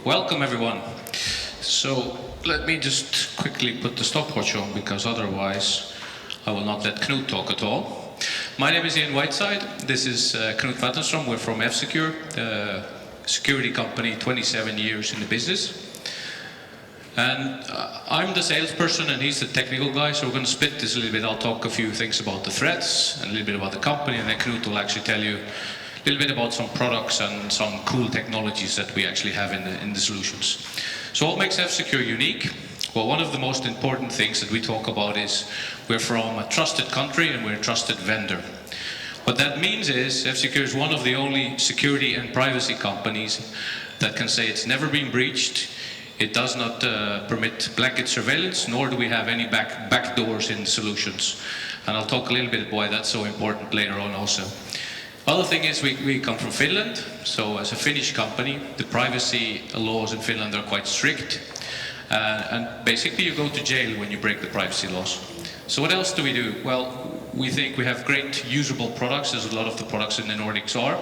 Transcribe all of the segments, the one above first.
Welcome everyone. So let me just quickly put the stopwatch on because otherwise I will not let Knut talk at all. My name is Whiteside. This is Knut Vatneström. We're from F-Secure, security company, 27 years in the business. And I'm the salesperson and he's the technical guy, so we're going to split this a little bit. I'll talk a few things about the threats and a little bit about the company, and then Knut will actually tell you a little bit about some products and some cool technologies that we actually have in the solutions. So what makes F-Secure unique? Well, one of the most important things that we talk about is we're from a trusted country and we're a trusted vendor. What that means is F-Secure is one of the only security and privacy companies that can say it's never been breached. It does not permit blanket surveillance, nor do we have any back doors in solutions. And I'll talk a little bit why that's so important later on also. Other thing is we come from Finland, so as a Finnish company, the privacy laws in Finland are quite strict. And basically you go to jail when you break the privacy laws. So what else do we do? Well, we think we have great usable products, as a lot of the products in the Nordics are.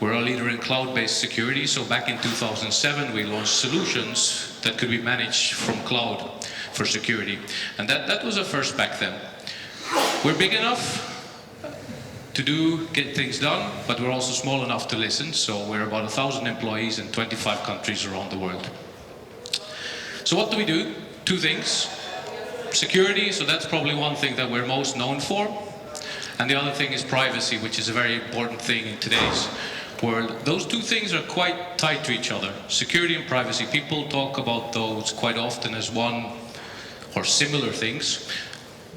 We're a leader in cloud-based security, so back in 2007 we launched solutions that could be managed from cloud for security. And that was a first back then. We're big enough to get things done, but we're also small enough to listen, so we're about 1,000 employees in 25 countries around the world. So what do we do? Two things. Security, so that's probably one thing that we're most known for. And the other thing is privacy, which is a very important thing in today's world. Those two things are quite tied to each other. Security and privacy, people talk about those quite often as one or similar things,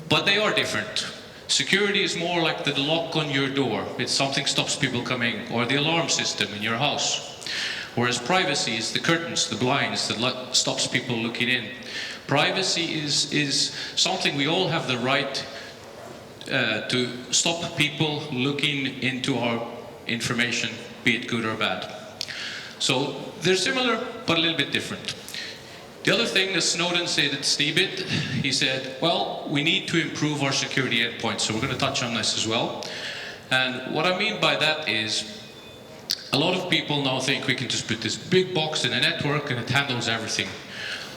but they are different. Security is more like the lock on your door. It's something stops people coming, or the alarm system in your house. Whereas privacy is the curtains, the blinds that stops people looking in. Privacy is something we all have the right to stop people looking into our information, be it good or bad. So they're similar, but a little bit different. The other thing that Snowden said at Sneebit, he said, well, we need to improve our security endpoints, so we're going to touch on this as well. And what I mean by that is, a lot of people now think we can just put this big box in a network and it handles everything.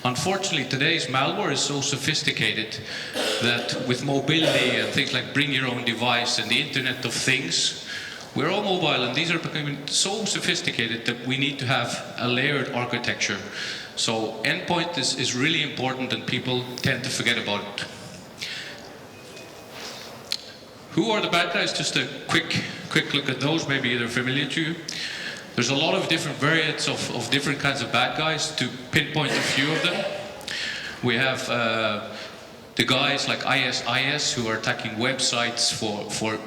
Unfortunately, today's malware is so sophisticated that with mobility and things like bring your own device and the Internet of Things, we're all mobile and these are becoming so sophisticated that we need to have a layered architecture. So endpoint is really important and people tend to forget about it. Who are the bad guys? Just a quick look at those, maybe they're familiar to you. There's a lot of different variants of different kinds of bad guys. To pinpoint a few of them, we have the guys like ISIS who are attacking websites for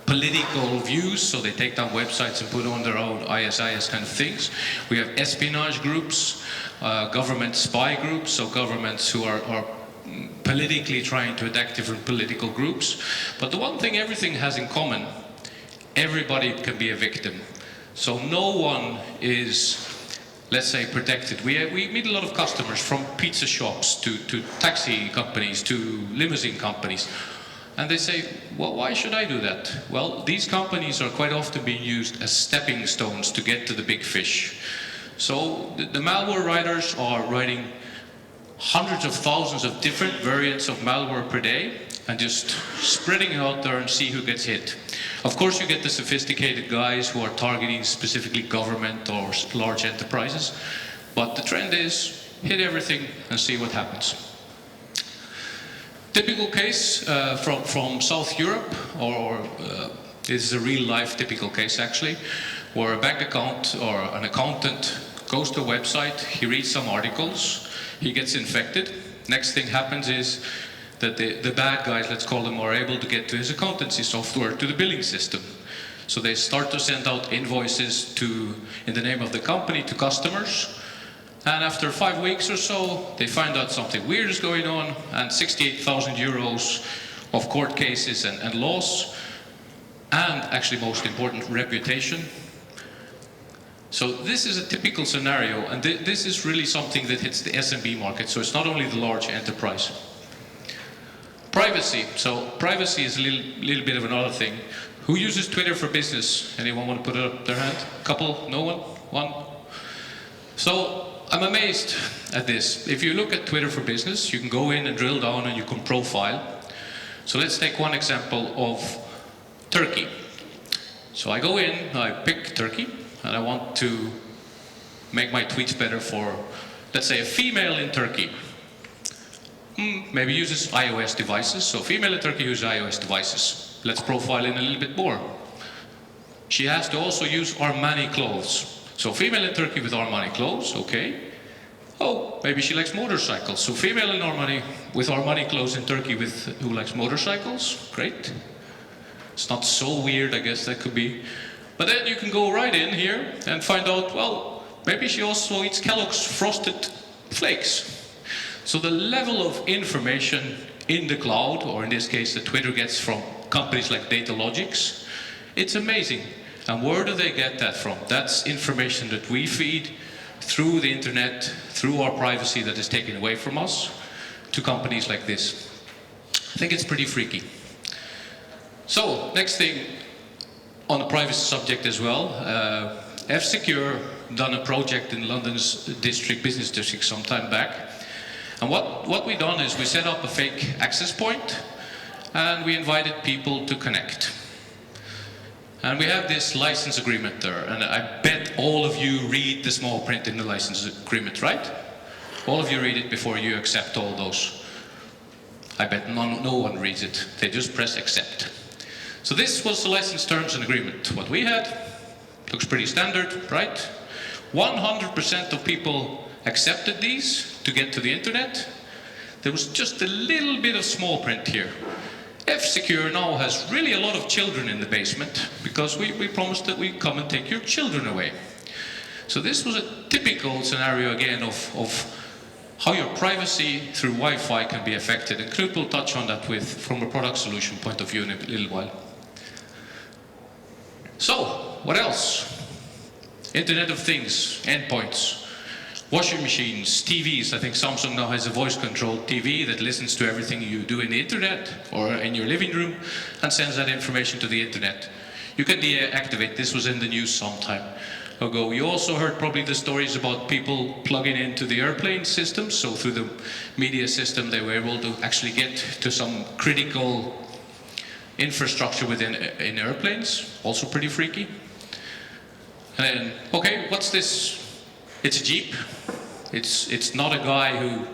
political views, so they take down websites and put on their own ISIS kind of things. We have espionage groups, government spy groups, so governments who are politically trying to attack different political groups. But the one thing everything has in common, everybody can be a victim. So no one is, let's say, protected. We meet a lot of customers from pizza shops to taxi companies to limousine companies. And they say, well, why should I do that? Well, these companies are quite often being used as stepping stones to get to the big fish. So the malware writers are writing hundreds of thousands of different variants of malware per day and just spreading it out there and see who gets hit. Of course, you get the sophisticated guys who are targeting specifically government or large enterprises, but the trend is hit everything and see what happens. Typical case from South Europe, or this is a real-life typical case actually, where a bank account or an accountant goes to a website, he reads some articles, he gets infected. Next thing happens is that the bad guys, let's call them, are able to get to his accountancy software, to the billing system. So they start to send out invoices in the name of the company to customers. And after 5 weeks or so, they find out something weird is going on, and 68,000 euros of court cases and loss, and actually most important, reputation. So this is a typical scenario, and this is really something that hits the SMB market, so it's not only the large enterprise. Privacy. So privacy is a little bit of another thing. Who uses Twitter for business? Anyone want to put up their hand? Couple? No one? One? So I'm amazed at this. If you look at Twitter for business, you can go in and drill down and you can profile. So let's take one example of Turkey. So I go in, I pick Turkey, and I want to make my tweets better for, let's say, a female in Turkey. Maybe uses iOS devices. So female in Turkey uses iOS devices. Let's profile in a little bit more. She has to also use Armani clothes. So female in Turkey with Armani clothes, okay. Oh, maybe she likes motorcycles. So female in Armani with Armani clothes in Turkey who likes motorcycles, great. It's not so weird, I guess that could be. But then you can go right in here and find out, well, maybe she also eats Kellogg's Frosted Flakes. So the level of information in the cloud, or in this case that Twitter gets from companies like Datalogics, it's amazing. And where do they get that from? That's information that we feed through the internet, through our privacy that is taken away from us, to companies like this. I think it's pretty freaky. So, next thing on the privacy subject as well, F-Secure done a project in London's business district some time back. And what we done is we set up a fake access point and we invited people to connect. And we have this license agreement there, and I bet all of you read the small print in the license agreement, right? All of you read it before you accept all those. I bet no one reads it. They just press accept. So this was the license terms and agreement. What we had looks pretty standard, right? 100% of people accepted these to get to the internet. There was just a little bit of small print here. F-Secure now has really a lot of children in the basement because we promised that we'd come and take your children away. So this was a typical scenario again of how your privacy through Wi-Fi can be affected, and Knut will touch on that from a product solution point of view in a little while. So, what else? Internet of Things, endpoints. Washing machines, TVs. I think Samsung now has a voice-controlled TV that listens to everything you do in the internet or in your living room and sends that information to the internet. You can deactivate. This was in the news some time ago. You also heard probably the stories about people plugging into the airplane system. So through the media system, they were able to actually get to some critical infrastructure in airplanes. Also pretty freaky. And then, okay, what's this? It's a Jeep. It's not a guy who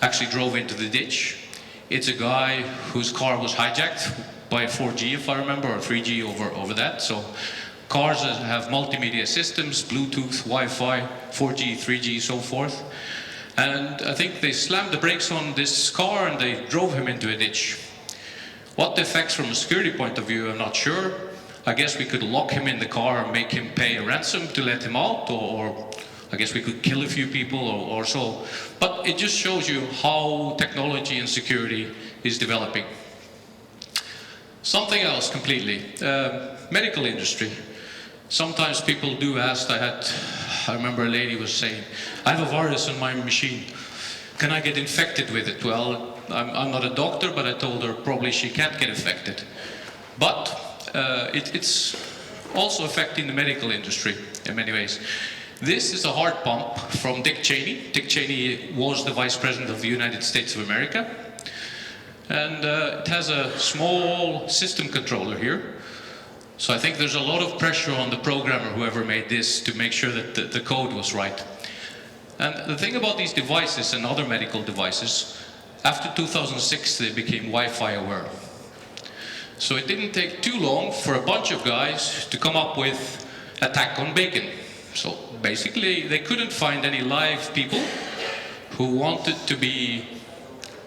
actually drove into the ditch. It's a guy whose car was hijacked by 4G, if I remember, or 3G over that. So cars that have multimedia systems, Bluetooth, Wi-Fi, 4G, 3G, so forth. And I think they slammed the brakes on this car and they drove him into a ditch. What the effects from a security point of view, I'm not sure. I guess we could lock him in the car and make him pay a ransom to let him out, or I guess we could kill a few people or so. But it just shows you how technology and security is developing. Something else completely. Medical industry. Sometimes people do ask, I remember a lady was saying, I have a virus on my machine. Can I get infected with it? Well, I'm not a doctor, but I told her probably she can't get infected. But it's also affecting the medical industry in many ways. This is a heart pump from Dick Cheney. Dick Cheney was the Vice President of the United States of America. And it has a small system controller here. So I think there's a lot of pressure on the programmer, whoever made this, to make sure that the code was right. And the thing about these devices and other medical devices, after 2006 they became Wi-Fi aware. So it didn't take too long for a bunch of guys to come up with attack on bacon. So basically they couldn't find any live people who wanted to be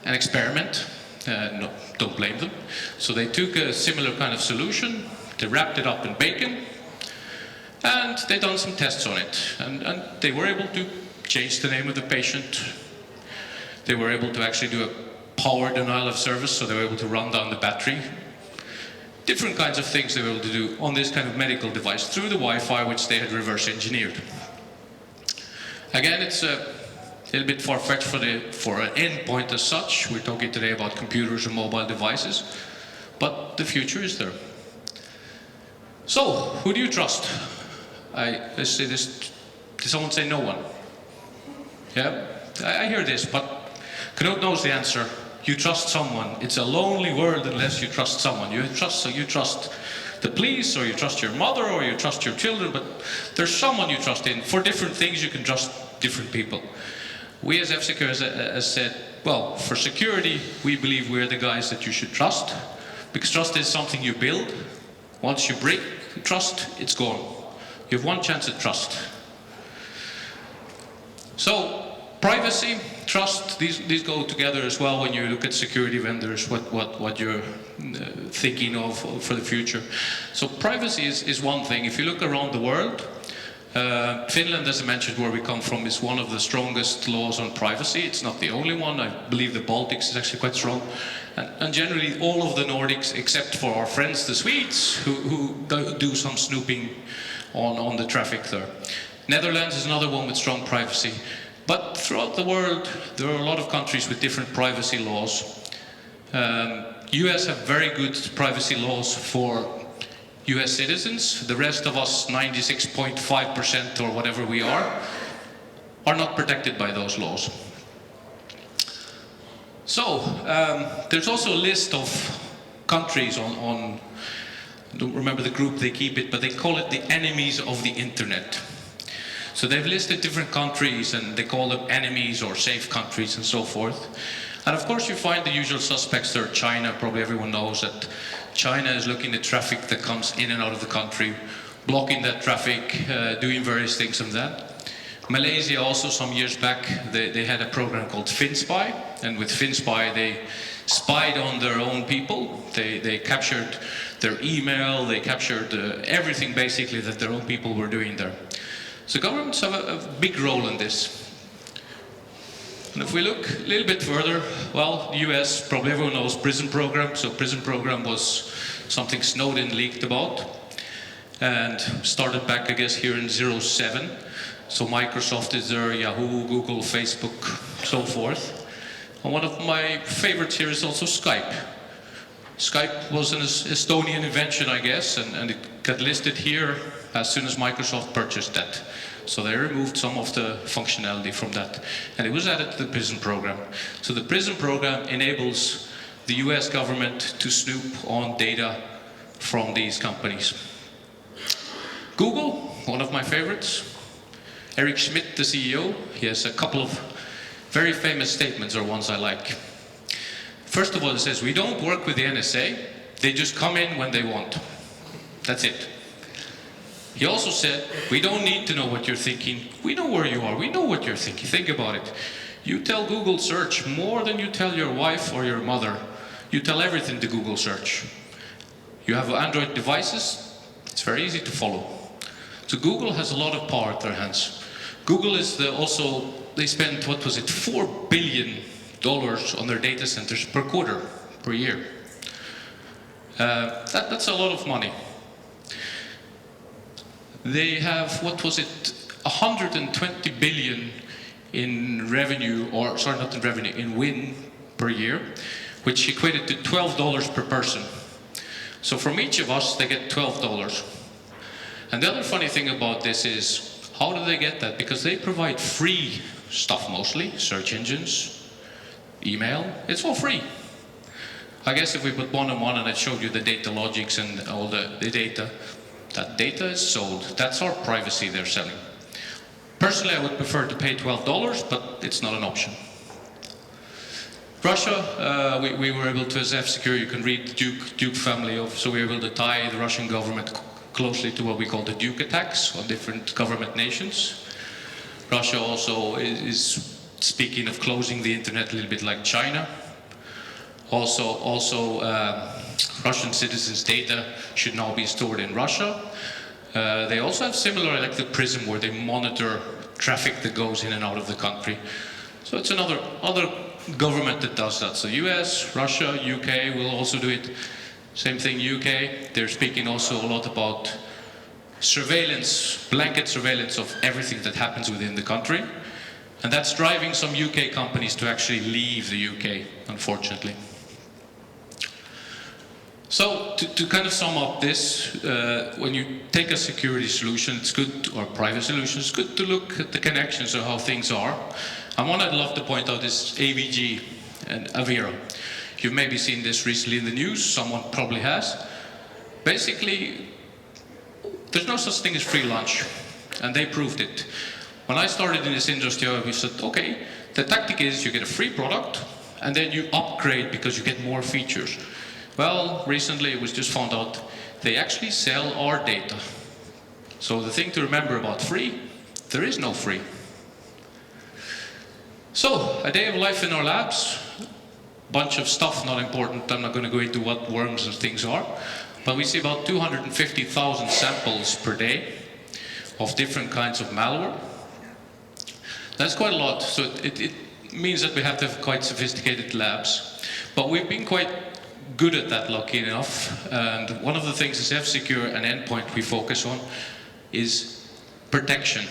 an experiment. No, don't blame them. So they took a similar kind of solution, they wrapped it up in bacon, and they done some tests on it. And they were able to change the name of the patient. They were able to actually do a power denial of service, so they were able to run down the battery. Different kinds of things they were able to do on this kind of medical device through the Wi-Fi, which they had reverse engineered. Again, it's a little bit far-fetched for an endpoint as such. We're talking today about computers and mobile devices, but the future is there. So, who do you trust? I say this, did someone say no one? Yeah, I hear this, but Knut knows the answer. You trust someone. It's a lonely world unless you trust someone. You trust the police, or you trust your mother, or you trust your children, but there's someone you trust in. For different things, you can trust different people. We as F-Secure has said, well, for security, we believe we're the guys that you should trust, because trust is something you build. Once you break trust, it's gone. You have one chance at trust. So, privacy, trust, these go together as well when you look at security vendors, what you're thinking of for the future. So privacy is one thing. If you look around the world, Finland, as I mentioned, where we come from, is one of the strongest laws on privacy. It's not the only one. I believe the Baltics is actually quite strong. And generally all of the Nordics, except for our friends, the Swedes, who do some snooping on the traffic there. Netherlands is another one with strong privacy. But throughout the world, there are a lot of countries with different privacy laws. US have very good privacy laws for US citizens. The rest of us, 96.5% or whatever we are not protected by those laws. So, there's also a list of countries on I don't remember the group they keep it, but they call it the enemies of the internet. So they've listed different countries and they call them enemies or safe countries and so forth. And of course you find the usual suspects there. China, probably everyone knows that China is looking at traffic that comes in and out of the country, blocking that traffic, doing various things on that. Malaysia also, some years back, they had a program called FinSpy, and with FinSpy they spied on their own people. They captured their email, they captured everything basically that their own people were doing there. So governments have a big role in this. And if we look a little bit further, well, the US, probably everyone knows Prism program. So Prism program was something Snowden leaked about and started back, I guess, here in 2007. So Microsoft is there, Yahoo, Google, Facebook, so forth. And one of my favorites here is also Skype. Skype was an Estonian invention, I guess, and it got listed here as soon as Microsoft purchased that. So they removed some of the functionality from that, and it was added to the Prism program. So the Prism program enables the US government to snoop on data from these companies. Google, one of my favorites. Eric Schmidt, the CEO, he has a couple of very famous statements, or ones I like. First of all, it says, we don't work with the NSA, they just come in when they want. That's it. He also said, we don't need to know what you're thinking. We know where you are. We know what you're thinking. Think about it. You tell Google search more than you tell your wife or your mother. You tell everything to Google search. You have Android devices. It's very easy to follow. So Google has a lot of power at their hands. Google is also, they spend, what was it, $4 billion on their data centers per quarter, per year. That's a lot of money. They have, what was it, 120 billion in revenue, or sorry, not in revenue, in win per year, which equated to $12 per person. So from each of us, they get $12. And the other funny thing about this is, how do they get that? Because they provide free stuff mostly, search engines, email, it's all free. I guess if we put one on one and I showed you the data logics and all the data, that data is sold. That's our privacy they're selling. Personally, I would prefer to pay $12, but it's not an option. Russia, we were able to, as F-Secure, you can read the Duke family of, so we were able to tie the Russian government closely to what we call the Duke attacks on different government nations. Russia also is speaking of closing the internet a little bit like China. Also, Russian citizens' data should now be stored in Russia. They also have similar, like the Prism, where they monitor traffic that goes in and out of the country. So it's another government that does that. So US, Russia, UK will also do it. Same thing, UK. They're speaking also a lot about surveillance, blanket surveillance of everything that happens within the country. And that's driving some UK companies to actually leave the UK, unfortunately. So to kind of sum up this, when you take a security solution, it's good, or private solution, it's good to look at the connections of how things are. And one I'd love to point out is AVG and Avira. You've maybe seen this recently in the news, someone probably has. Basically, there's no such thing as free lunch, and they proved it. When I started in this industry, we said, okay, the tactic is you get a free product, and then you upgrade because you get more features. Well, recently it was just found out they actually sell our data. So the thing to remember about free, there is no free. So, a day of life in our labs, bunch of stuff, not important, I'm not going to go into what worms and things are, but we see about 250,000 samples per day of different kinds of malware. That's quite a lot, so it means that we have to have quite sophisticated labs. But we've been quite good at that, lucky enough, and one of the things as F-Secure and endpoint we focus on is protection.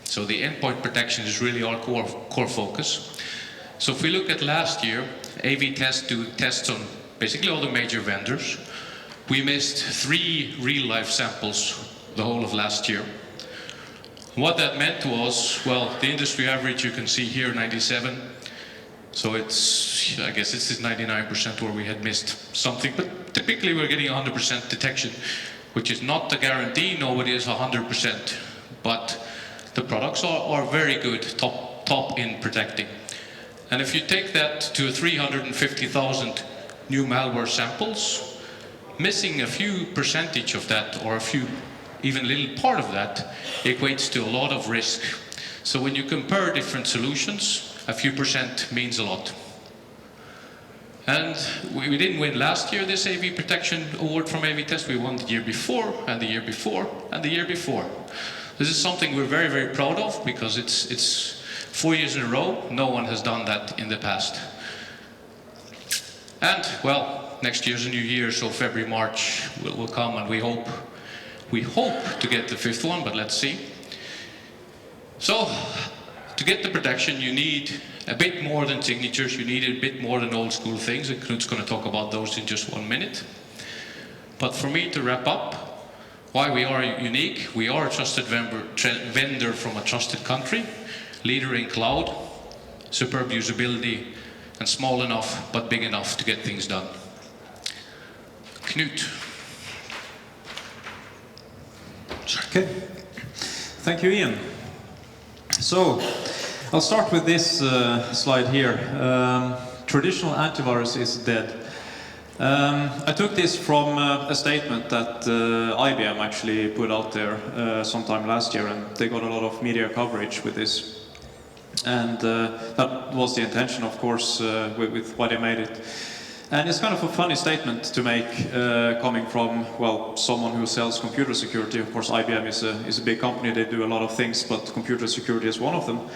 So the endpoint protection is really our core focus. So if we look at last year, AV Test do tests on basically all the major vendors. We missed 3 real-life samples the whole of last year. What that meant was, well, the industry average you can see here, 97. So it's, I guess this is 99% where we had missed something, but typically we're getting 100% detection, which is not a guarantee, nobody is 100%, but the products are very good, top in protecting. And if you take that to 350,000 new malware samples, missing a few percentage of that, or a few, even a little part of that, equates to a lot of risk. So when you compare different solutions, a few percent means a lot. And we didn't win last year this AV Protection Award from AV Test, we won the year before, and the year before, and the year before. This is something we're very, very proud of, because it's 4 years in a row, no one has done that in the past. And, well, next year's a new year, so February, March will come, and we hope to get the 5th one, but let's see. So, to get the protection, you need a bit more than signatures, you need a bit more than old school things, and Knut's going to talk about those in just 1 minute. But for me to wrap up, why we are unique, we are a trusted vendor from a trusted country, leader in cloud, superb usability, and small enough but big enough to get things done. Knut. Okay, thank you, Ian. So, I'll start with this slide here. Traditional antivirus is dead. I took this from a statement that IBM actually put out there sometime last year, and they got a lot of media coverage with this. And that was the intention, of course, with why they made it. And it's kind of a funny statement to make, coming from, well, someone who sells computer security. Of course, IBM is a big company, they do a lot of things, but computer security is one of them.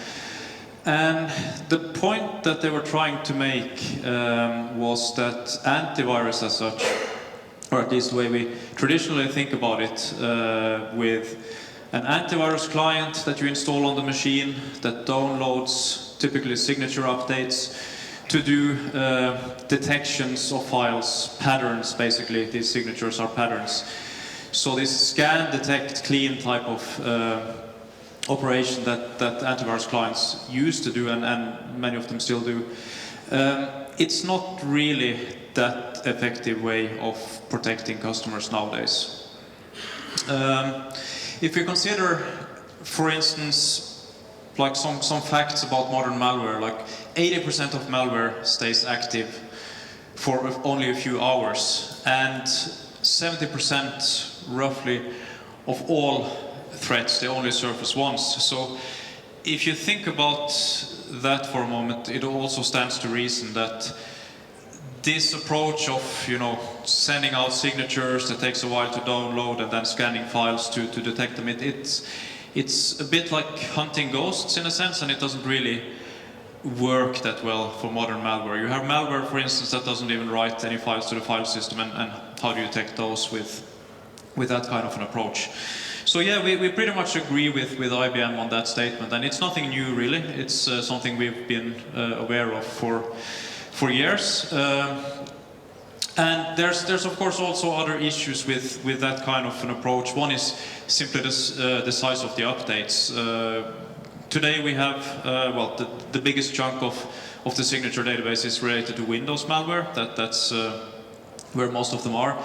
And the point that they were trying to make was that antivirus as such, or at least the way we traditionally think about it, with an antivirus client that you install on the machine that downloads typically signature updates to do detections of files, patterns basically. These signatures are patterns. So this scan, detect, clean type of operation that antivirus clients used to do, and many of them still do, it's not really that effective way of protecting customers nowadays. If you consider, for instance, like some facts about modern malware, like 80% of malware stays active for only a few hours, and 70% roughly of all threats, they only surface once. So if you think about that for a moment, it also stands to reason that this approach of, you know, sending out signatures that takes a while to download and then scanning files to detect them, it's a bit like hunting ghosts in a sense, and it doesn't really work that well for modern malware. You have malware, for instance, that doesn't even write any files to the file system, and how do you detect those with that kind of an approach? So yeah, we pretty much agree with IBM on that statement, and it's nothing new really. It's something we've been aware of for years. And there's of course also other issues with that kind of an approach. One is simply the size of the updates. Today we have, well, the biggest chunk of the signature database is related to Windows malware. That's where most of them are.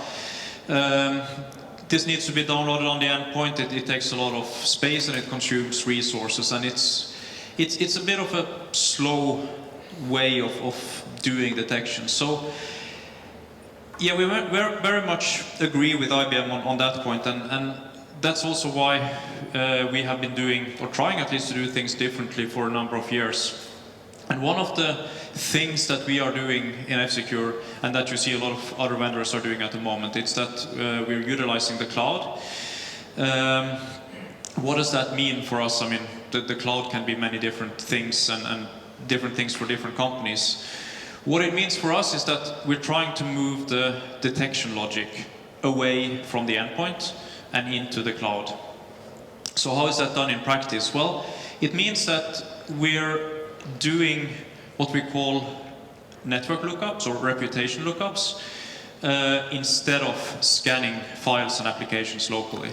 This needs to be downloaded on the endpoint. It takes a lot of space and it consumes resources, and it's a bit of a slow way of doing detection. So yeah, we very much agree with IBM on that point, and that's also why we have been doing, or trying at least to do things differently for a number of years. And one of the things that we are doing in F-Secure, and that you see a lot of other vendors are doing at the moment, it's that we're utilizing the cloud. What does that mean for us? I mean, the cloud can be many different things, and different things for different companies. What it means for us is that we're trying to move the detection logic away from the endpoint and into the cloud. So how is that done in practice? Well, it means that we're doing what we call network lookups or reputation lookups instead of scanning files and applications locally.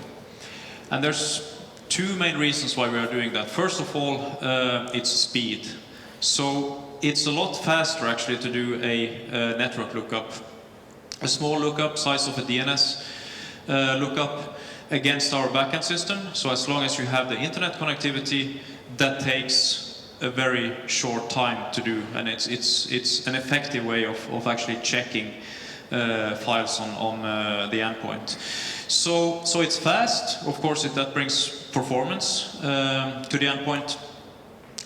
And there's two main reasons why we are doing that. First of all, it's speed. So it's a lot faster actually to do a network lookup. A small lookup, size of a DNS lookup against our backend system. So as long as you have the internet connectivity, that takes a very short time to do, and it's an effective way of actually checking files on the endpoint. So it's fast. Of course, that brings performance to the endpoint.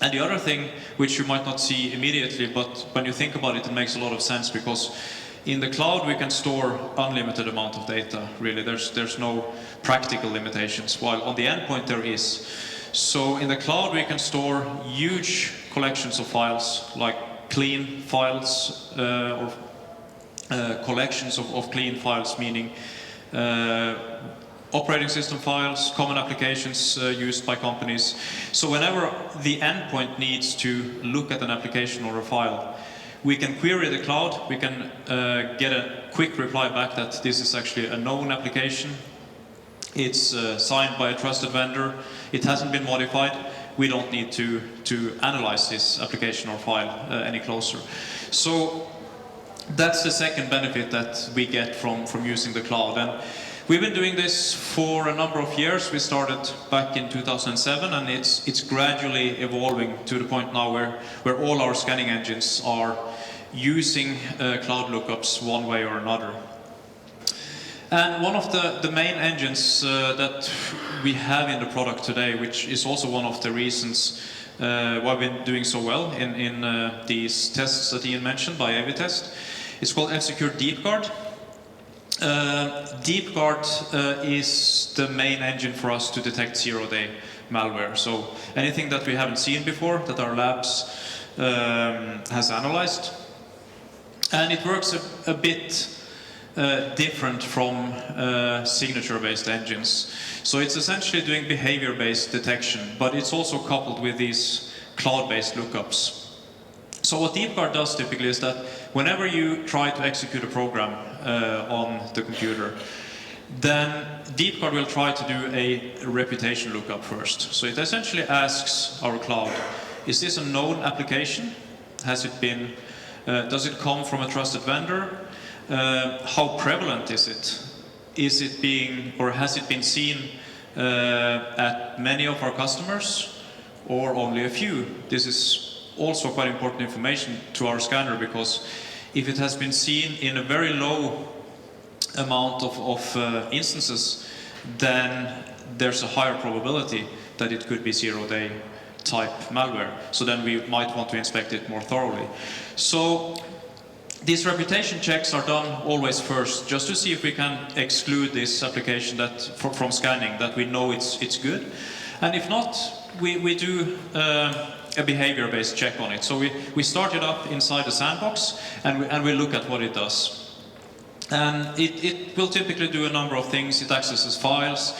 And the other thing, which you might not see immediately, but when you think about it, it makes a lot of sense, because in the cloud we can store unlimited amount of data. Really, there's no practical limitations, while on the endpoint there is. So in the cloud we can store huge collections of files, like clean files, or collections of clean files, meaning operating system files, common applications used by companies. So whenever the endpoint needs to look at an application or a file, we can query the cloud, we can get a quick reply back that this is actually a known application. It's signed by a trusted vendor, it hasn't been modified, we don't need to analyze this application or file any closer. So that's the second benefit that we get from using the cloud. And we've been doing this for a number of years. We started back in 2007, and it's gradually evolving to the point now where all our scanning engines are using cloud lookups one way or another. And one of the main engines that we have in the product today, which is also one of the reasons why we've been doing so well in these tests that Ian mentioned by AV Test, it's called F-Secure DeepGuard. DeepGuard is the main engine for us to detect zero-day malware. So anything that we haven't seen before, that our labs has analyzed. And it works a bit different from signature-based engines. So it's essentially doing behavior-based detection, but it's also coupled with these cloud-based lookups. So what DeepGuard does typically is that whenever you try to execute a program on the computer, then DeepGuard will try to do a reputation lookup first. So it essentially asks our cloud, is this a known application? Has it been, does it come from a trusted vendor? How prevalent is it? Is it being, or has it been seen at many of our customers, or only a few? This is also quite important information to our scanner, because if it has been seen in a very low amount of instances, then there's a higher probability that it could be zero-day type malware. So then we might want to inspect it more thoroughly. So these reputation checks are done always first, just to see if we can exclude this application that from scanning, that we know it's good. And if not, we do a behavior-based check on it. So we start it up inside the sandbox, and we look at what it does. And it will typically do a number of things. It accesses files,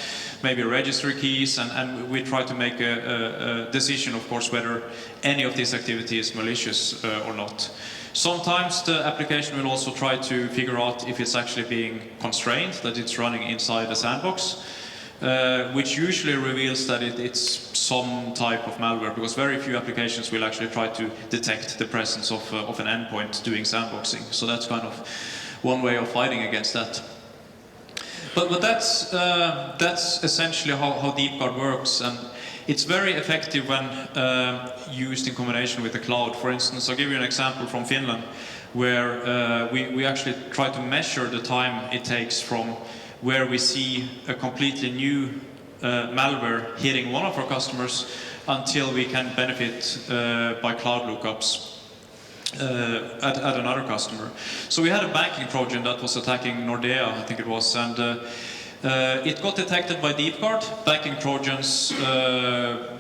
maybe registry keys, and we try to make a decision, of course, whether any of this activity is malicious or not. Sometimes the application will also try to figure out if it's actually being constrained, that it's running inside a sandbox, which usually reveals that it's some type of malware, because very few applications will actually try to detect the presence of an endpoint doing sandboxing. So that's kind of one way of fighting against that. But that's essentially how DeepGuard works, and it's very effective when used in combination with the cloud. For instance, I'll give you an example from Finland, where we actually try to measure the time it takes from where we see a completely new malware hitting one of our customers until we can benefit by cloud lookups at another customer. So we had a banking project that was attacking Nordea, I think it was, and it got detected by DeepGuard. Banking trojans,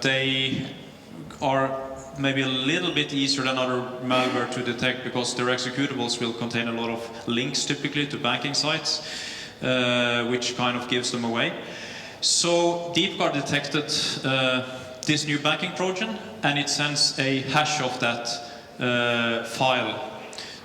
they are maybe a little bit easier than other malware to detect, because their executables will contain a lot of links typically to banking sites, which kind of gives them away. So DeepGuard detected this new banking trojan, and it sends a hash of that file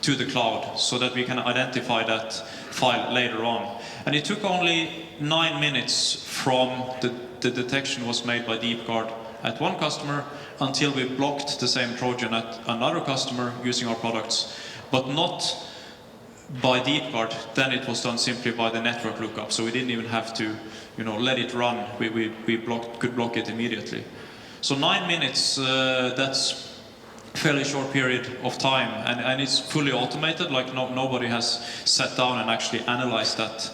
to the cloud, so that we can identify that file later on. And it took only 9 minutes from the detection was made by DeepGuard at one customer until we blocked the same trojan at another customer using our products, but not by DeepGuard. Then it was done simply by the network lookup, so we didn't even have to, let it run. We could block it immediately. So 9 minutes, that's a fairly short period of time, and it's fully automated. Like nobody has sat down and actually analyzed that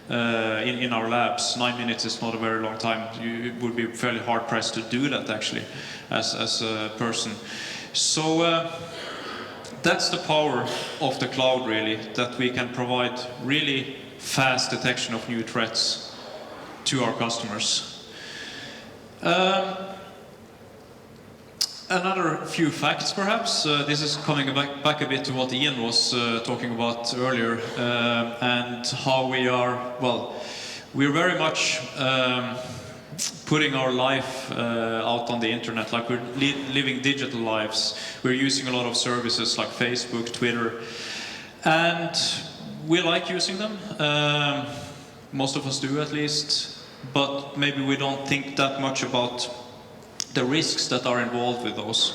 in our labs. 9 minutes is not a very long time. You would be fairly hard pressed to do that actually, as a person. So that's the power of the cloud, really, that we can provide really fast detection of new threats to our customers. Another few facts, perhaps. This is coming back a bit to what Ian was talking about earlier, and how we are, we're very much putting our life out on the internet, like we're living digital lives. We're using a lot of services like Facebook, Twitter, and we like using them. Most of us do, at least, but maybe we don't think that much about the risks that are involved with those.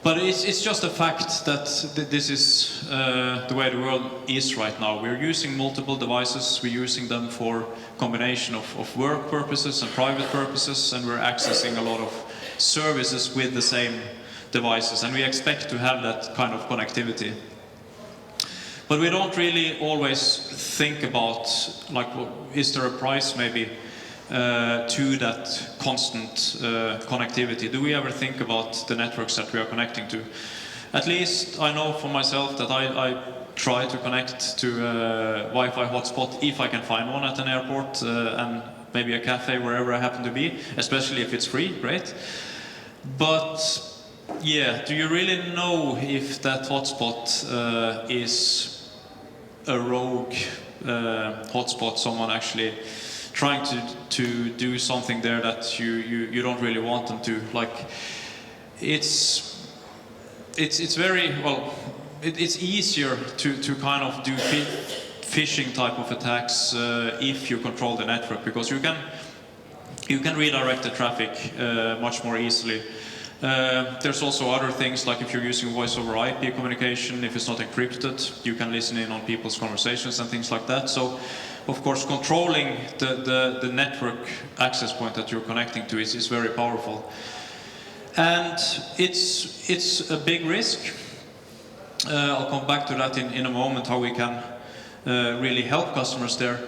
But it's just a fact that this is the way the world is right now. We're using multiple devices. We're using them for combination of work purposes and private purposes, and we're accessing a lot of services with the same devices, and we expect to have that kind of connectivity. But we don't really always think about, like, is there a price maybe to that constant connectivity? Do we ever think about the networks that we are connecting to? At least I know for myself that I try to connect to a Wi-Fi hotspot if I can find one at an airport, and maybe a cafe, wherever I happen to be, especially if it's free, great. But yeah, do you really know if that hotspot is a rogue hotspot, someone actually trying to do something there that you don't really want them to? Like, it's very, it's easier to kind of do phishing type of attacks if you control the network, because you can redirect the traffic much more easily. There's also other things, like if you're using voice over IP communication, if it's not encrypted, you can listen in on people's conversations and things like that. So of course, controlling the network access point that you're connecting to is very powerful. And it's a big risk. I'll come back to that in a moment, how we can really help customers there.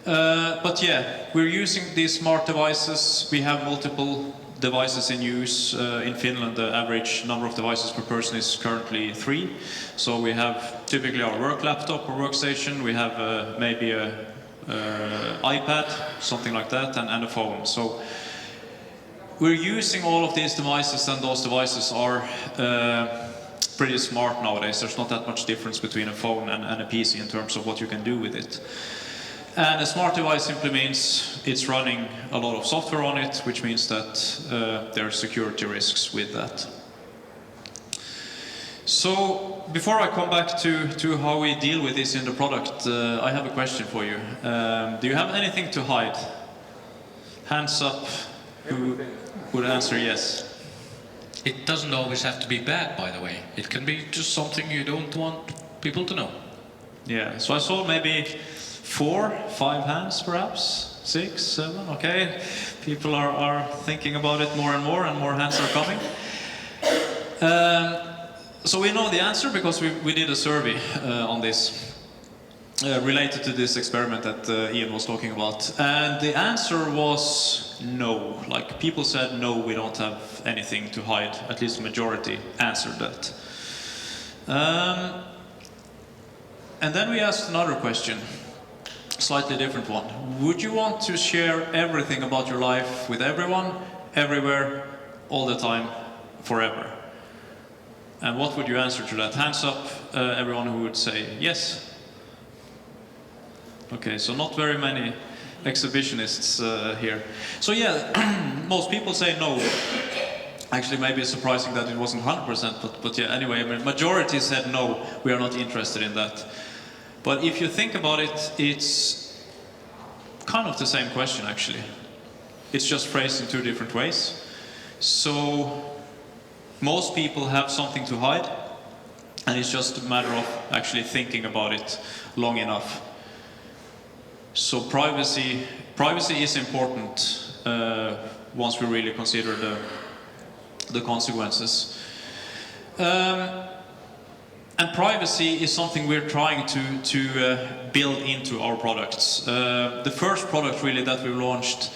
But yeah, we're using these smart devices. We have multiple devices in use. In Finland, the average number of devices per person is currently 3. So we have typically our work laptop or workstation. We have maybe a iPad, something like that, and a phone. So we're using all of these devices, and those devices are pretty smart nowadays. There's not that much difference between a phone and a PC in terms of what you can do with it. And a smart device simply means it's running a lot of software on it, which means that there are security risks with that. So before I come back to how we deal with this in the product, I have a question for you. Do you have anything to hide? Hands up who would answer yes. It doesn't always have to be bad, by the way. It can be just something you don't want people to know. Yeah, so I saw maybe 4, 5 hands perhaps, 6, 7, okay. People are thinking about it more and more hands are coming. So we know the answer because we did a survey on this, related to this experiment that Ian was talking about. And the answer was no. Like, people said, no, we don't have anything to hide. At least the majority answered that. And then we asked another question, slightly different one. Would you want to share everything about your life with everyone, everywhere, all the time, forever? And what would you answer to that? Hands up, everyone who would say yes. Okay, so not very many exhibitionists here. So yeah, most people say no. Actually, maybe it's surprising that it wasn't 100%, but yeah, anyway, majority said no, we are not interested in that. But if you think about it, it's kind of the same question, actually. It's just phrased in 2 different ways. So most people have something to hide, and it's just a matter of actually thinking about it long enough. So privacy is important once we really consider the consequences. And privacy is something we're trying to build into our products. The first product really that we launched,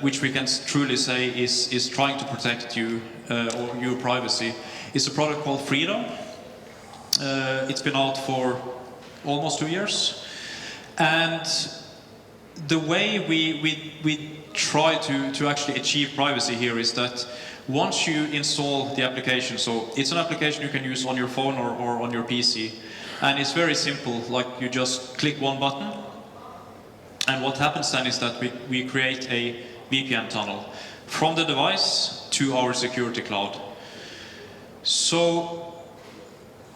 which we can truly say is trying to protect you or your privacy, is a product called Freedom. It's been out for almost 2 years. And the way we try to actually achieve privacy here is that once you install the application, so it's an application you can use on your phone or on your PC, and it's very simple, like you just click one button, and what happens then is that we create a VPN tunnel from the device to our security cloud. So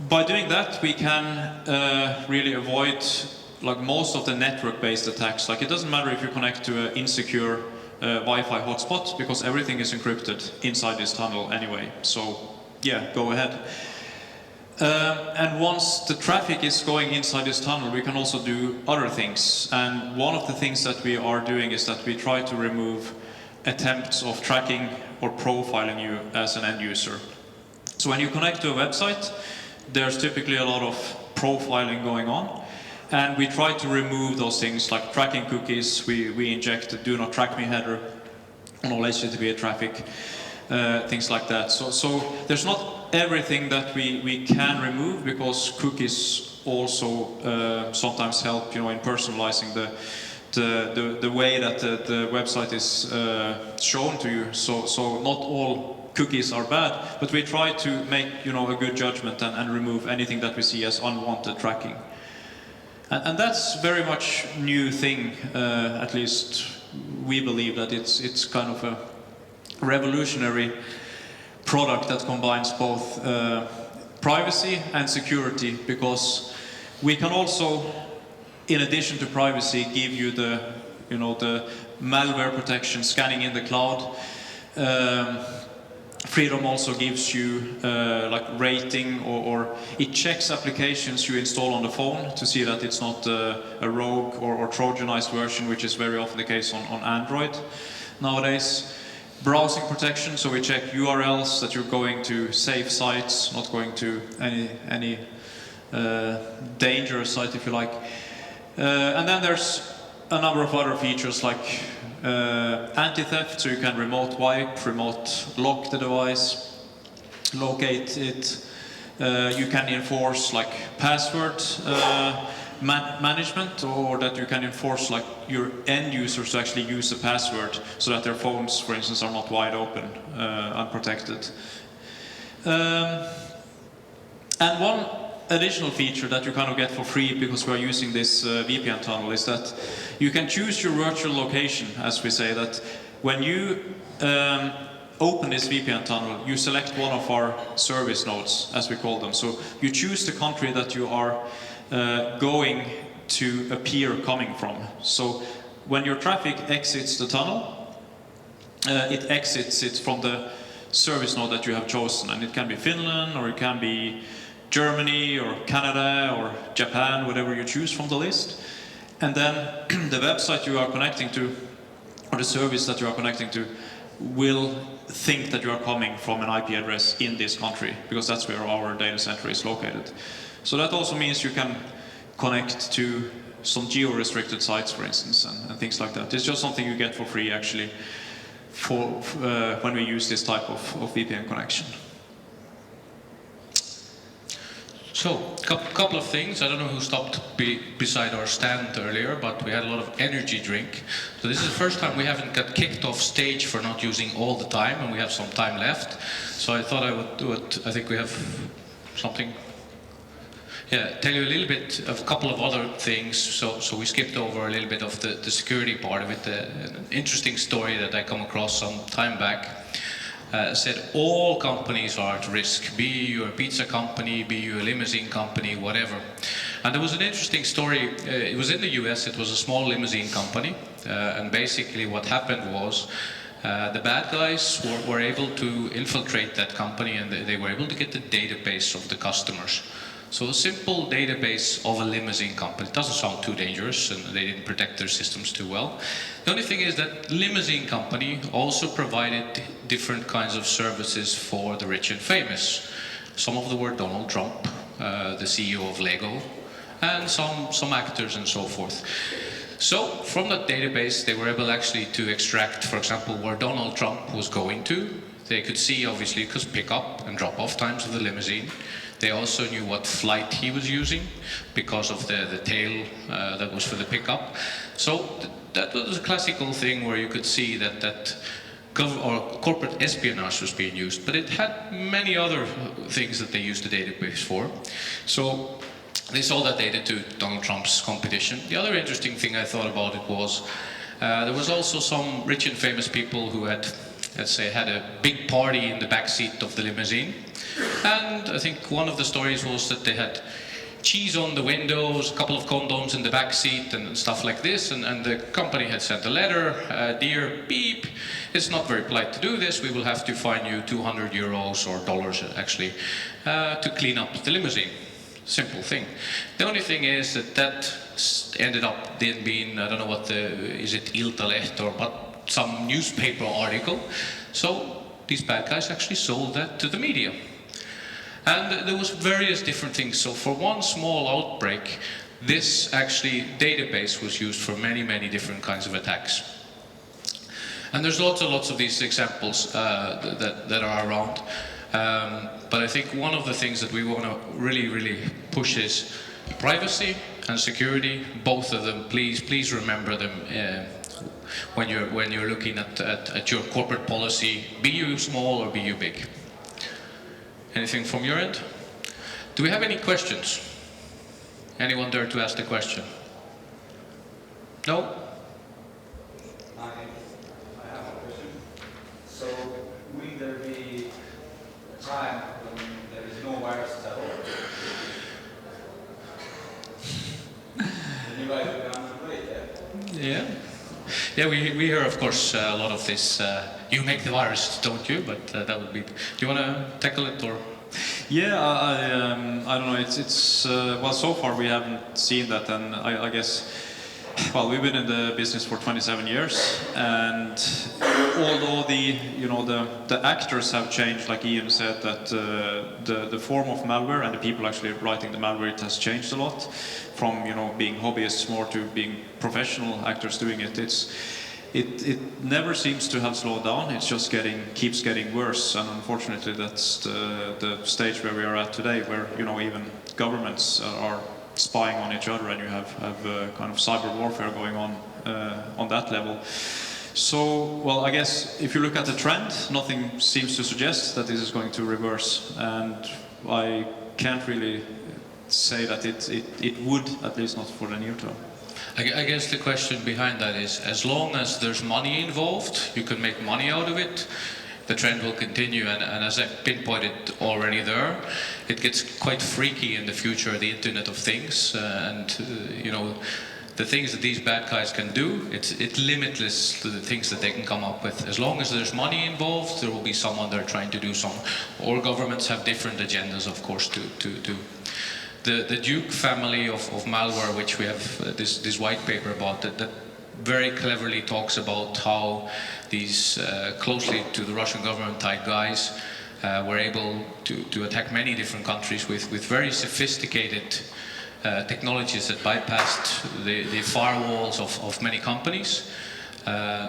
by doing that, we can really avoid like most of the network-based attacks. Like, it doesn't matter if you connect to an insecure Wi-Fi hotspot, because everything is encrypted inside this tunnel anyway. So yeah, go ahead. And once the traffic is going inside this tunnel, we can also do other things. And one of the things that we are doing is that we try to remove attempts of tracking or profiling you as an end user. So when you connect to a website, there's typically a lot of profiling going on. And we try to remove those things like tracking cookies. We inject a do not track me header on all HTTP traffic, things like that. So there's not everything that we can remove, because cookies also sometimes help, you know, in personalizing the way that the website is shown to you. So not all cookies are bad, but we try to make, you know, a good judgment and remove anything that we see as unwanted tracking. And that's very much new thing, at least we believe that it's kind of a revolutionary product that combines both privacy and security, because we can also, in addition to privacy, give you the malware protection, scanning in the cloud. Freedom also gives you like rating, or it checks applications you install on the phone to see that it's not a rogue or Trojanized version, which is very often the case on Android nowadays. Browsing protection, so we check URLs that you're going to safe sites, not going to any dangerous site, if you like. And then there's a number of other features like anti-theft, so you can remote wipe, remote lock the device, locate it. You can enforce like password management, or that you can enforce like your end users to actually use the password so that their phones, for instance, are not wide open, unprotected. And one additional feature that you kind of get for free because we are using this VPN tunnel is that you can choose your virtual location, as we say, that when you open this VPN tunnel, you select one of our service nodes, as we call them. So you choose the country that you are going to appear coming from. So when your traffic exits the tunnel, it exits it from the service node that you have chosen, and it can be Finland, or it can be Germany, or Canada, or Japan, whatever you choose from the list. And then the website you are connecting to, or the service that you are connecting to, will think that you are coming from an IP address in this country, because that's where our data center is located. So that also means you can connect to some geo-restricted sites, for instance, and things like that. It's just something you get for free, actually, for when we use this type of VPN connection. So, couple of things. I don't know who stopped beside our stand earlier, but we had a lot of energy drink. So this is the first time we haven't got kicked off stage for not using all the time, and we have some time left. So I thought I would do it. I think we have something. Yeah, tell you a little bit of a couple of other things. So we skipped over a little bit of the security part of it. An interesting story that I come across some time back. Said all companies are at risk, be you a pizza company, be you a limousine company, whatever. And there was an interesting story. It was in the US. It was a small limousine company, and basically what happened was the bad guys were able to infiltrate that company, and they were able to get the database of the customers. So a simple database of a limousine company. It doesn't sound too dangerous, and they didn't protect their systems too well. The only thing is that limousine company also provided different kinds of services for the rich and famous. Some of them were Donald Trump, the CEO of Lego, and some actors and so forth. So from that database, they were able actually to extract, for example, where Donald Trump was going to. They could see, obviously, because pick up and drop off times of the limousine. They also knew what flight he was using because of the tail that was for the pickup. So that was a classical thing where you could see that corporate espionage was being used, but it had many other things that they used the database for. So they sold that data to Donald Trump's competition. The other interesting thing I thought about it was there was also some rich and famous people who had, let's say, had a big party in the back seat of the limousine. And I think one of the stories was that they had cheese on the windows, a couple of condoms in the back seat and stuff like this, and the company had sent a letter, dear beep, it's not very polite to do this, we will have to fine you 200 euros or dollars actually, to clean up the limousine. Simple thing. The only thing is that ended up then being, I don't know what is it Iltalehti or but some newspaper article. So these bad guys actually sold that to the media. And there was various different things. So for one small outbreak, this actually database was used for many, many different kinds of attacks. And there's lots and lots of these examples that are around. But I think one of the things that we want to really, really push is privacy and security. Both of them, please remember them when you're looking at your corporate policy. Be you small or be you big. Anything from your end? Do we have any questions? Anyone dare to ask the question? No? I have a question. So, will there be a time when there is no virus at all? And you guys will be unemployed, yeah? Yeah, we hear, of course, a lot of this, you make the virus, don't you? But that would be... Do you want to tackle it, or...? Yeah, I don't know, it's well, so far we haven't seen that, and I guess, well, we've been in the business for 27 years, and although the actors have changed, like Ian said, that the form of malware and the people actually writing the malware, it has changed a lot from being hobbyists more to being professional actors doing it. It never seems to have slowed down. It's just keeps getting worse, and unfortunately that's the stage where we are at today, where even governments are spying on each other, and you have kind of cyber warfare going on that level. So, well, I guess if you look at the trend, nothing seems to suggest that this is going to reverse, and I can't really say that it would, at least not for the near term. I guess the question behind that is, as long as there's money involved, you can make money out of it. the trend will continue, and as I've pinpointed already there, it gets quite freaky in the future, the Internet of Things, you know, the things that these bad guys can do, it's limitless to the things that they can come up with. As long as there's money involved, there will be someone there trying to do some. All governments have different agendas, of course, to do. The Duke family of malware, which we have this white paper about, that very cleverly talks about how these closely to the Russian government type guys were able to attack many different countries with very sophisticated technologies that bypassed the firewalls of many companies.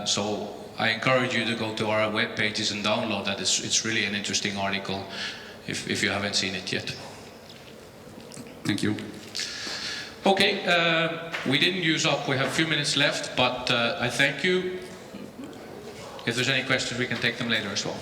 So I encourage you to go to our web pages and download that. It's really an interesting article if you haven't seen it yet. Thank you. Okay, we didn't use up, we have a few minutes left, but I thank you. If there's any questions, we can take them later as well.